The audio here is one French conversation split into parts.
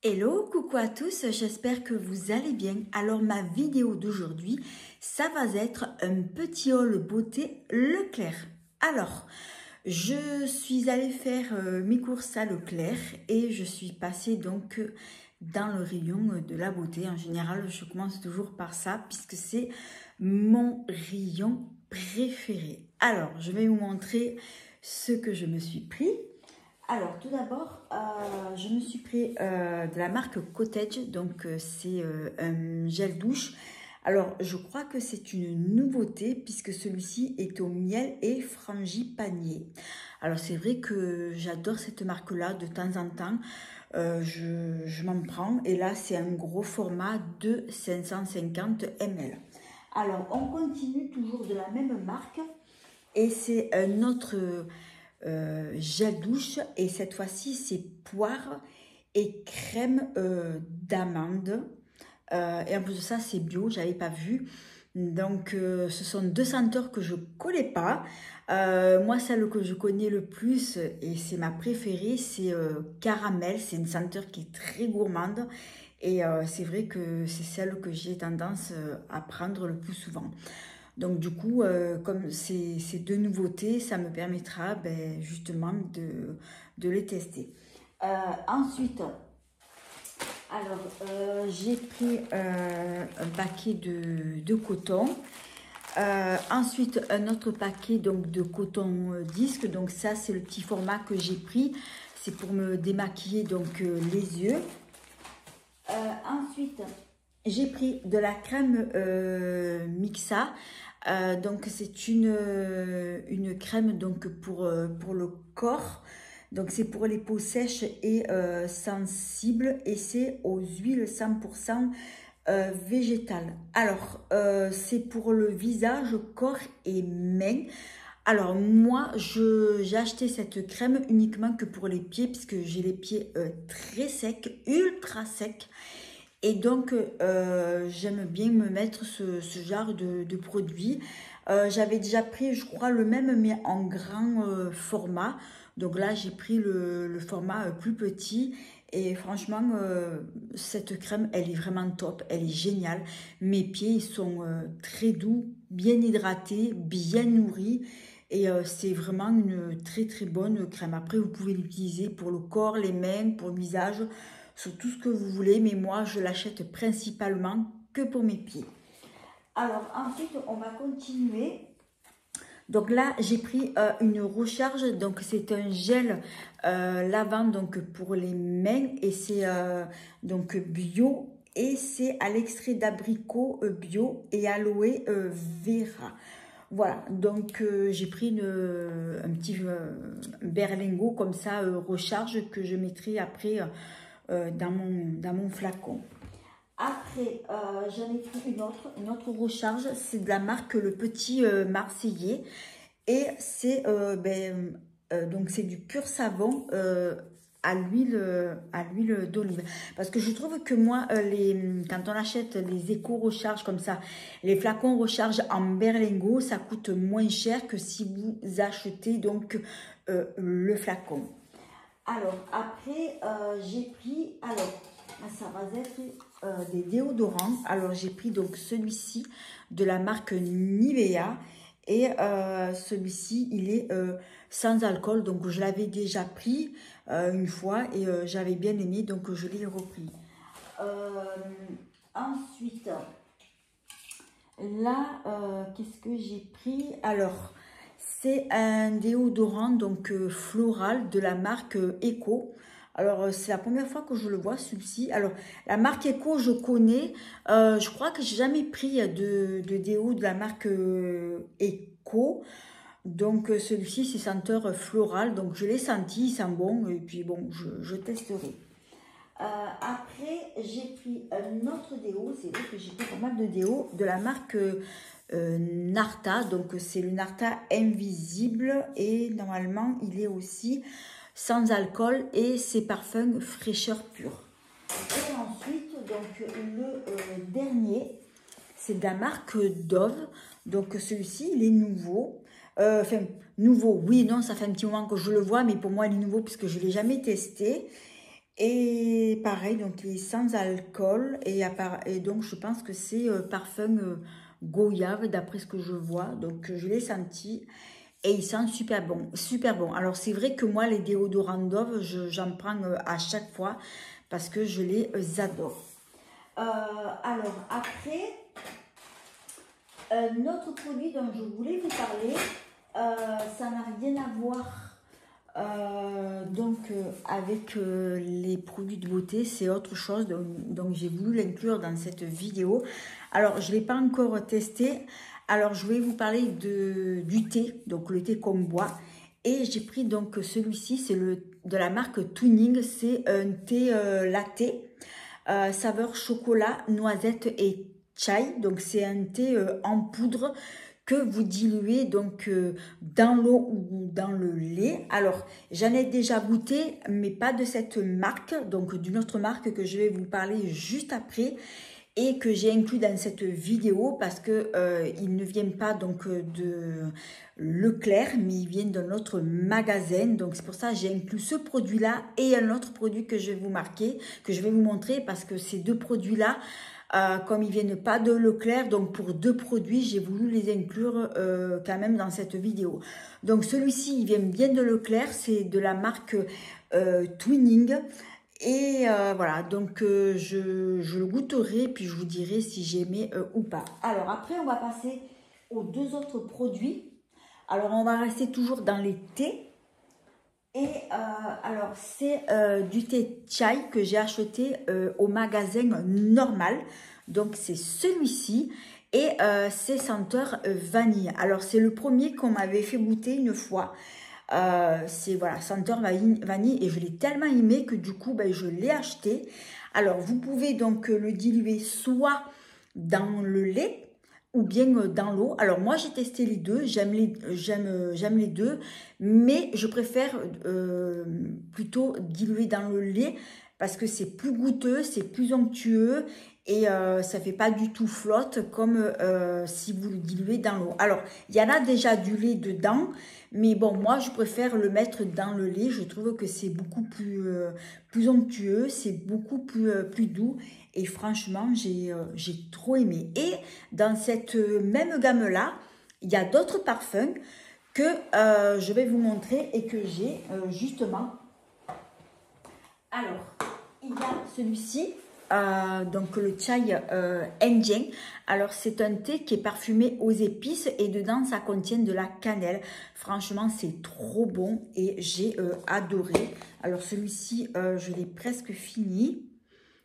Hello, coucou à tous, j'espère que vous allez bien. Alors ma vidéo d'aujourd'hui, ça va être un petit haul beauté Leclerc. Alors, je suis allée faire mes courses à Leclerc et je suis passée donc dans le rayon de la beauté. En général, je commence toujours par ça puisque c'est mon rayon préféré. Alors, je vais vous montrer ce que je me suis pris. Alors, tout d'abord, je me suis pris de la marque Cottage, donc c'est un gel douche. Alors, je crois que c'est une nouveauté puisque celui-ci est au miel et frangipanier. Alors, c'est vrai que j'adore cette marque-là de temps en temps. Je m'en prends et là, c'est un gros format de 550 ml. Alors, on continue toujours de la même marque et c'est un autre gel douche et cette fois-ci c'est poire et crème d'amande et en plus de ça c'est bio, j'avais pas vu, donc ce sont deux senteurs que je connais pas. Moi celle que je connais le plus et c'est ma préférée, c'est caramel, c'est une senteur qui est très gourmande et c'est vrai que c'est celle que j'ai tendance à prendre le plus souvent. Donc du coup, comme ces deux nouveautés, ça me permettra justement de les tester. Ensuite, alors j'ai pris un paquet de coton. Ensuite, un autre paquet donc, de coton disque. Donc ça, c'est le petit format que j'ai pris. C'est pour me démaquiller donc les yeux. Ensuite, j'ai pris de la crème Mixa. Donc c'est une crème donc pour le corps. Donc c'est pour les peaux sèches et sensibles et c'est aux huiles 100% végétales. Alors c'est pour le visage, corps et mains. Alors moi j'ai acheté cette crème uniquement que pour les pieds puisque j'ai les pieds très secs, ultra secs. Et donc, j'aime bien me mettre ce genre de produit. J'avais déjà pris, je crois, le même, mais en grand format. Donc là, j'ai pris le format plus petit. Et franchement, cette crème, elle est vraiment top. Elle est géniale. Mes pieds, ils sont très doux, bien hydratés, bien nourris. Et c'est vraiment une très très bonne crème. Après, vous pouvez l'utiliser pour le corps, les mains, pour le visage, sur tout ce que vous voulez, mais moi je l'achète principalement que pour mes pieds. Alors ensuite on va continuer. Donc là j'ai pris une recharge, donc c'est un gel lavant donc pour les mains et c'est donc bio et c'est à l'extrait d'abricot bio et aloe vera. Voilà, donc j'ai pris un petit berlingot comme ça, recharge que je mettrai après dans mon flacon. Après, j'en ai pris une autre recharge, c'est de la marque Le Petit Marseillais. Et c'est donc c'est du pur savon à l'huile d'olive. Parce que je trouve que moi, quand on achète les éco-recharges comme ça, les flacons recharge en berlingot, ça coûte moins cher que si vous achetez donc le flacon. Alors, après, j'ai pris, alors, ça va être des déodorants. Alors, j'ai pris donc celui-ci de la marque Nivea. Et celui-ci, il est sans alcool. Donc, je l'avais déjà pris une fois et j'avais bien aimé. Donc, je l'ai repris. Ensuite, là, qu'est-ce que j'ai pris? Alors, c'est un déodorant donc floral de la marque Eco. Alors, c'est la première fois que je le vois, celui-ci. Alors, la marque Eco, je connais. Je crois que j'ai jamais pris de déo de la marque Eco. Donc, celui-ci, c'est senteur floral. Donc, je l'ai senti, il sent bon. Et puis, bon, je testerai. Après, j'ai pris un autre déo. C'est vrai que j'ai pris pas mal de déo de la marque Narta. Donc, c'est le Narta Invisible. Et normalement, il est aussi sans alcool et c'est parfum fraîcheur pure. Et ensuite, donc, le dernier, c'est de la marque Dove. Donc, celui-ci, il est nouveau. Enfin, nouveau, oui, non, ça fait un petit moment que je le vois, mais pour moi, il est nouveau puisque je ne l'ai jamais testé. Et pareil, donc il est sans alcool. Et donc je pense que c'est parfum goyave d'après ce que je vois. Donc je l'ai senti. Et il sent super bon, super bon. Alors c'est vrai que moi les déodorants Dove, j'en prends à chaque fois parce que je les adore. Alors après, un autre produit dont je voulais vous parler, ça n'a rien à voir avec les produits de beauté, c'est autre chose, donc j'ai voulu l'inclure dans cette vidéo. Alors je ne l'ai pas encore testé, alors je vais vous parler du thé, donc le thé qu'on boit, et j'ai pris donc celui-ci, c'est de la marque Twinning, c'est un thé latte, saveur chocolat, noisette et chai, donc c'est un thé en poudre que vous diluez donc dans l'eau ou dans le lait. Alors, j'en ai déjà goûté, mais pas de cette marque, donc d'une autre marque que je vais vous parler juste après et que j'ai inclus dans cette vidéo parce que ils ne viennent pas donc de Leclerc, mais ils viennent d'un autre magasin. Donc c'est pour ça que j'ai inclus ce produit-là et un autre produit que je vais vous marquer, que je vais vous montrer parce que ces deux produits-là, comme ils viennent pas de Leclerc, donc pour deux produits, j'ai voulu les inclure quand même dans cette vidéo. Donc celui-ci, il vient bien de Leclerc, c'est de la marque Twinning. Et voilà, donc je le goûterai, puis je vous dirai si j'aimais ou pas. Alors après, on va passer aux deux autres produits. Alors on va rester toujours dans les thés. Et alors, c'est du thé chai que j'ai acheté au magasin normal. Donc, c'est celui-ci. Et c'est senteur vanille. Alors, c'est le premier qu'on m'avait fait goûter une fois. C'est voilà, senteur vanille. Et je l'ai tellement aimé que du coup, ben, je l'ai acheté. Alors, vous pouvez donc le diluer soit dans le lait ou bien dans l'eau. Alors moi j'ai testé les deux, j'aime les deux, mais je préfère plutôt diluer dans le lait parce que c'est plus goûteux, c'est plus onctueux et ça fait pas du tout flotte comme si vous le diluez dans l'eau. Alors il y en a déjà du lait dedans, mais bon moi je préfère le mettre dans le lait, je trouve que c'est beaucoup plus onctueux, c'est beaucoup plus doux. Et franchement, j'ai trop aimé. Et dans cette même gamme-là, il y a d'autres parfums que je vais vous montrer et que j'ai justement. Alors, il y a celui-ci, donc le chai indien. Alors, c'est un thé qui est parfumé aux épices et dedans, ça contient de la cannelle. Franchement, c'est trop bon et j'ai adoré. Alors, celui-ci, je l'ai presque fini.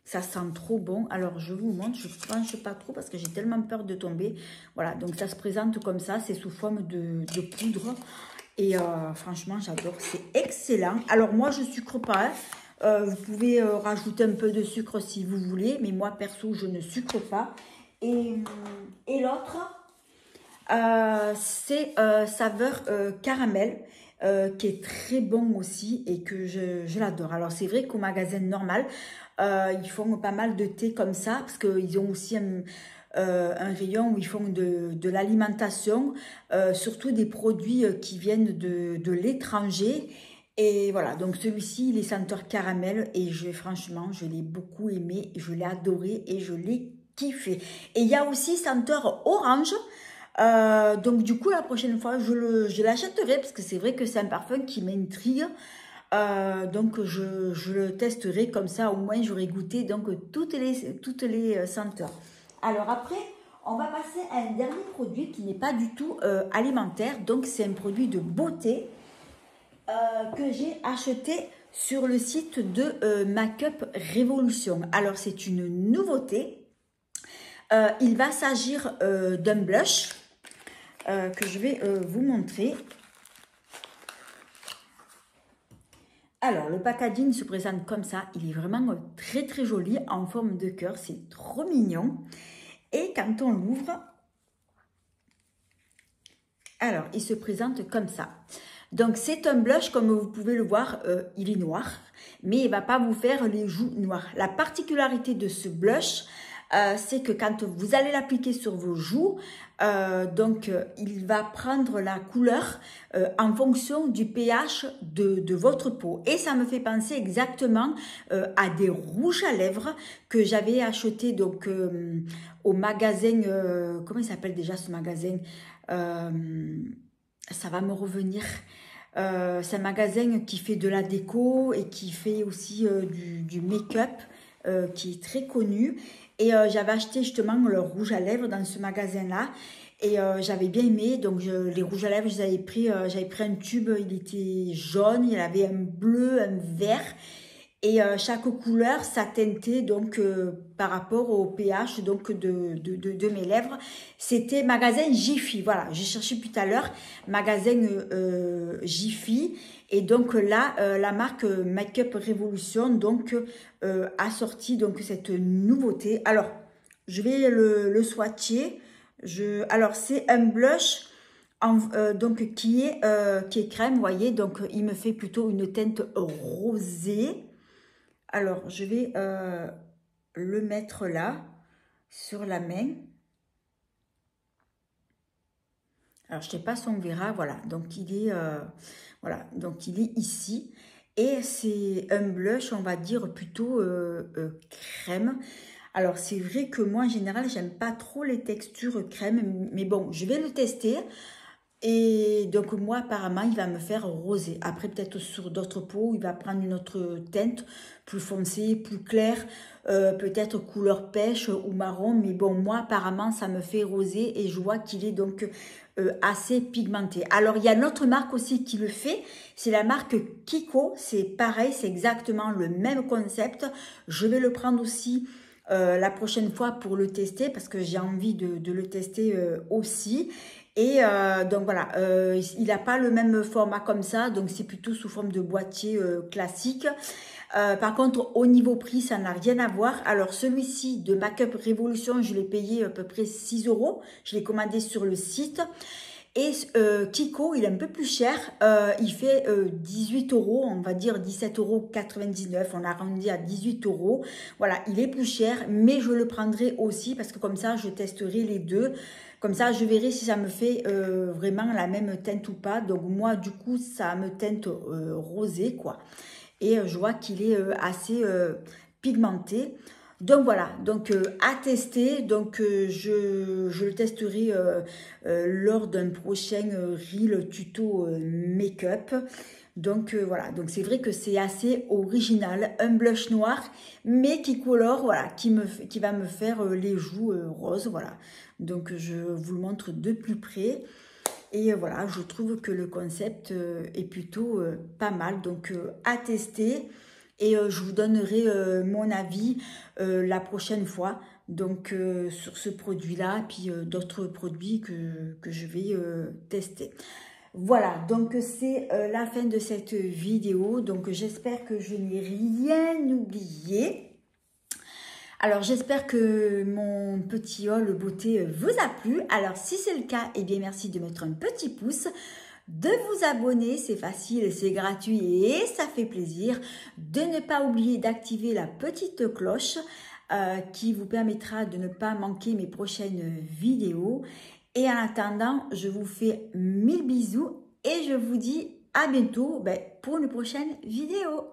Ça sent trop bon. Alors, je vous montre. Je ne penche pas trop parce que j'ai tellement peur de tomber. Voilà, donc ça se présente comme ça. C'est sous forme de poudre. Et franchement, j'adore. C'est excellent. Alors, moi, je ne sucre pas. Vous pouvez rajouter un peu de sucre si vous voulez. Mais moi, perso, je ne sucre pas. Et l'autre, c'est saveur caramel. Qui est très bon aussi et que je l'adore. Alors c'est vrai qu'au magasin normal, ils font pas mal de thé comme ça parce qu'ils ont aussi un rayon où ils font de l'alimentation, surtout des produits qui viennent de l'étranger. Et voilà, donc celui-ci, il est senteur caramel et franchement, je l'ai beaucoup aimé, je l'ai adoré et je l'ai kiffé. Et il y a aussi senteur orange. Donc du coup la prochaine fois je l'achèterai parce que c'est vrai que c'est un parfum qui m'intrigue, donc je le testerai comme ça au moins j'aurai goûté donc toutes les senteurs. Alors après on va passer à un dernier produit qui n'est pas du tout alimentaire, donc c'est un produit de beauté que j'ai acheté sur le site de Make Up Revolution. Alors c'est une nouveauté, il va s'agir d'un blush que je vais vous montrer. Alors, le packaging se présente comme ça. Il est vraiment très très joli en forme de cœur. C'est trop mignon. Et quand on l'ouvre, alors, il se présente comme ça. Donc, c'est un blush, comme vous pouvez le voir, il est noir. Mais il ne va pas vous faire les joues noires. La particularité de ce blush, c'est que quand vous allez l'appliquer sur vos joues, donc il va prendre la couleur en fonction du pH de votre peau. Et ça me fait penser exactement à des rouges à lèvres que j'avais acheté donc au magasin, comment il s'appelle déjà ce magasin? Ça va me revenir. C'est un magasin qui fait de la déco et qui fait aussi du make-up qui est très connu. Et j'avais acheté justement le rouge à lèvres dans ce magasin-là. Et j'avais bien aimé. Donc les rouges à lèvres, j'avais pris un tube, il était jaune, il avait un bleu, un vert. Et chaque couleur, ça teintait donc par rapport au pH donc de mes lèvres. C'était magasin Jiffy, voilà, j'ai cherché tout à l'heure, magasin Jiffy. Et donc là, la marque Make-up Revolution donc a sorti donc cette nouveauté. Alors, je vais le swatcher. Alors, c'est un blush donc qui est crème, vous voyez. Donc, il me fait plutôt une teinte rosée. Alors, je vais le mettre là, sur la main. Alors, je ne sais pas si on verra, voilà. Donc, voilà, donc il est ici. Et c'est un blush, on va dire, plutôt crème. Alors, c'est vrai que moi, en général, j'aime pas trop les textures crème. Mais bon, je vais le tester. Et donc moi apparemment il va me faire rosé. Après peut-être sur d'autres peaux il va prendre une autre teinte plus foncée, plus claire, peut-être couleur pêche ou marron. Mais bon moi apparemment ça me fait rosé et je vois qu'il est donc assez pigmenté. Alors il y a une autre marque aussi qui le fait, c'est la marque Kiko. C'est pareil, c'est exactement le même concept. Je vais le prendre aussi la prochaine fois pour le tester parce que j'ai envie de le tester aussi. Et donc voilà, il n'a pas le même format comme ça, donc c'est plutôt sous forme de boîtier classique. Par contre, au niveau prix, ça n'a rien à voir. Alors celui-ci de Make-up Revolution, je l'ai payé à peu près 6 €. Je l'ai commandé sur le site. Et Kiko, il est un peu plus cher. Il fait 18 €, on va dire 17,99 €. On a arrondi à 18 €. Voilà, il est plus cher, mais je le prendrai aussi parce que comme ça, je testerai les deux. Comme ça, je verrai si ça me fait vraiment la même teinte ou pas. Donc moi, du coup, ça me teinte rosé, quoi. Et je vois qu'il est assez pigmenté. Donc voilà, donc à tester. Donc je le testerai lors d'un prochain reel tuto make-up. Donc voilà, donc c'est vrai que c'est assez original, un blush noir, mais qui colore, voilà, qui va me faire les joues roses, voilà. Donc je vous le montre de plus près. Et voilà, je trouve que le concept est plutôt pas mal, donc à tester. Et je vous donnerai mon avis la prochaine fois, donc sur ce produit-là, puis d'autres produits que je vais tester. Voilà, donc c'est la fin de cette vidéo. Donc j'espère que je n'ai rien oublié. Alors j'espère que mon petit haul beauté vous a plu. Alors si c'est le cas, eh bien merci de mettre un petit pouce, de vous abonner, c'est facile, c'est gratuit et ça fait plaisir. De ne pas oublier d'activer la petite cloche qui vous permettra de ne pas manquer mes prochaines vidéos. Et en attendant, je vous fais 1000 bisous et je vous dis à bientôt pour une prochaine vidéo.